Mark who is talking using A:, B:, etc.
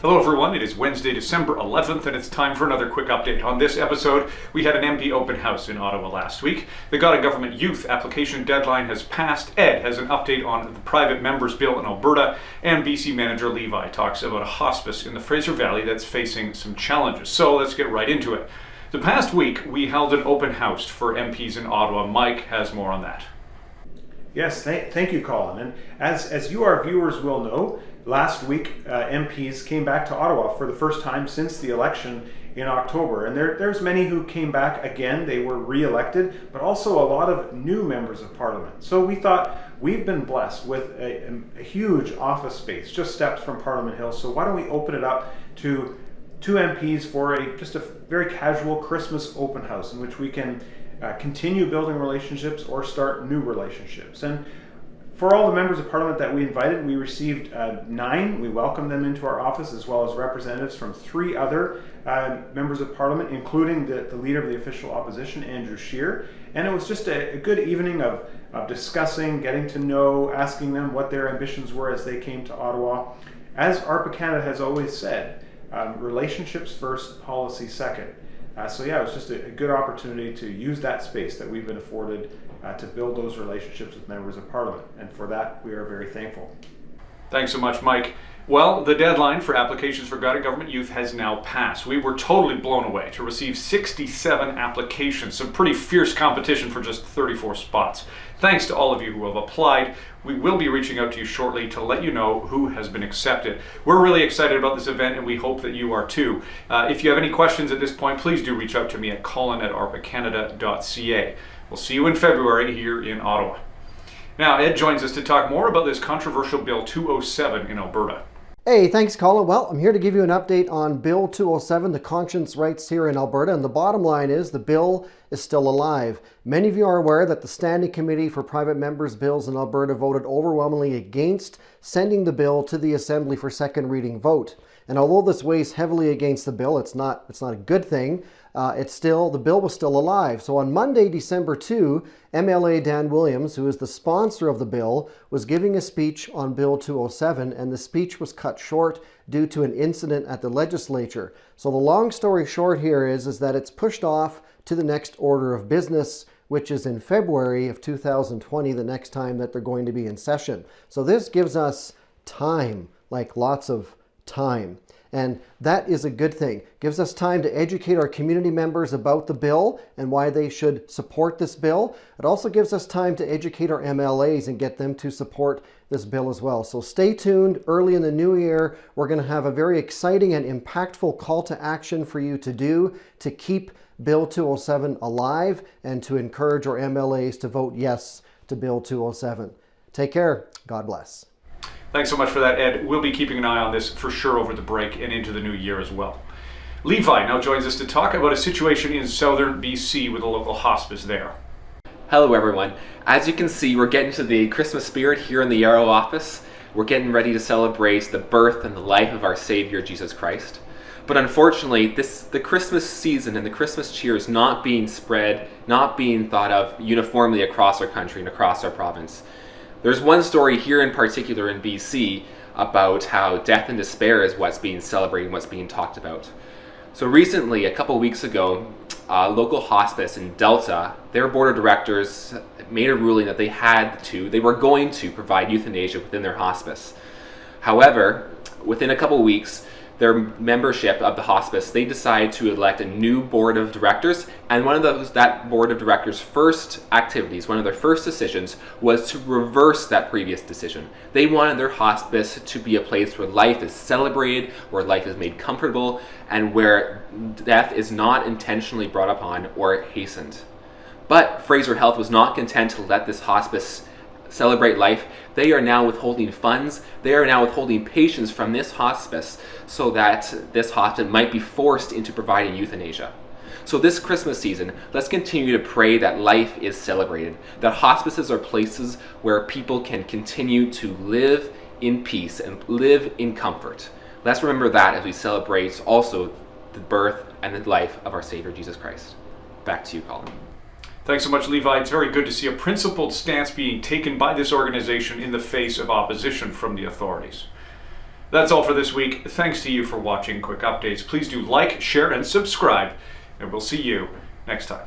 A: Hello everyone, it is Wednesday, December 11th, and it's time for another quick update. On this episode, we had an MP open house in Ottawa last week. The God and Government Youth application deadline has passed. Ed has an update on the private members bill in Alberta, and BC Manager Levi talks about a hospice in the Fraser Valley that's facing some challenges. So let's get right into it. The past week, we held an open house for MPs in Ottawa. Mike has more on that.
B: Yes, thank you, Colin. And as you, our viewers, will know, last week MPs came back to Ottawa for the first time since the election in October. And there's many who came back again. They were re-elected, but also a lot of new members of Parliament. So we thought we've been blessed with a huge office space just steps from Parliament Hill. So why don't we open it up to two MPs for just a very casual Christmas open house in which we can continue building relationships or start new relationships. And for all the members of Parliament that we invited, we received 9. We welcomed them into our office, as well as representatives from 3 other members of Parliament, including the Leader of the Official Opposition, Andrew Scheer. And it was just a good evening of discussing, getting to know, asking them what their ambitions were as they came to Ottawa. As ARPA Canada has always said, relationships first, policy second. So yeah, it was just a good opportunity to use that space that we've been afforded to build those relationships with members of Parliament. And for that, we are very thankful.
A: Thanks so much, Mike. Well, the deadline for applications for God and Government Youth has now passed. We were totally blown away to receive 67 applications, some pretty fierce competition for just 34 spots. Thanks to all of you who have applied. We will be reaching out to you shortly to let you know who has been accepted. We're really excited about this event, and we hope that you are too. If you have any questions at this point, please do reach out to me at colin@arpacanada.ca. We'll see you in February here in Ottawa. Now, Ed joins us to talk more about this controversial Bill 207 in Alberta.
C: Hey, thanks, Colin. Well, I'm here to give you an update on Bill 207, the conscience rights here in Alberta. And the bottom line is the bill is still alive. Many of you are aware that the Standing Committee for Private Members' Bills in Alberta voted overwhelmingly against sending the bill to the Assembly for second reading vote. And although this weighs heavily against the bill, it's not a good thing. The bill was still alive. So on Monday, December 2, MLA Dan Williams, who is the sponsor of the bill, was giving a speech on Bill 207, and the speech was cut short due to an incident at the legislature. So the long story short here is that it's pushed off to the next order of business, which is in February of 2020, the next time that they're going to be in session. So this gives us time, like lots of time. And that is a good thing. Gives us time to educate our community members about the bill and why they should support this bill. It also gives us time to educate our MLAs and get them to support this bill as well. So stay tuned. Early in the new year, we're going to have a very exciting and impactful call to action for you to do to keep Bill 207 alive and to encourage our MLAs to vote yes to Bill 207. Take care. God bless.
A: Thanks so much for that, Ed. We'll be keeping an eye on this for sure over the break and into the new year as well. Levi now joins us to talk about a situation in southern BC with a local hospice there.
D: Hello everyone. As you can see, we're getting to the Christmas spirit here in the Yarrow office. We're getting ready to celebrate the birth and the life of our Savior, Jesus Christ. But unfortunately, the Christmas season and the Christmas cheer is not being spread, not being thought of uniformly across our country and across our province. There's one story here in particular in BC about how death and despair is what's being celebrated, what's being talked about. So recently, a couple weeks ago, a local hospice in Delta, their board of directors made a ruling that they were going to provide euthanasia within their hospice. However, within a couple weeks, their membership of the hospice, they decided to elect a new board of directors, and that board of directors' first activities, one of their first decisions, was to reverse that previous decision. They wanted their hospice to be a place where life is celebrated, where life is made comfortable, and where death is not intentionally brought upon or hastened. But Fraser Health was not content to let this hospice celebrate life. They are now withholding funds. They are now withholding patients from this hospice so that this hospice might be forced into providing euthanasia. So this Christmas season, let's continue to pray that life is celebrated, that hospices are places where people can continue to live in peace and live in comfort. Let's remember that as we celebrate also the birth and the life of our Savior, Jesus Christ. Back to you, Colin.
A: Thanks so much, Levi. It's very good to see a principled stance being taken by this organization in the face of opposition from the authorities. That's all for this week. Thanks to you for watching Quick Updates. Please do like, share, and subscribe, and we'll see you next time.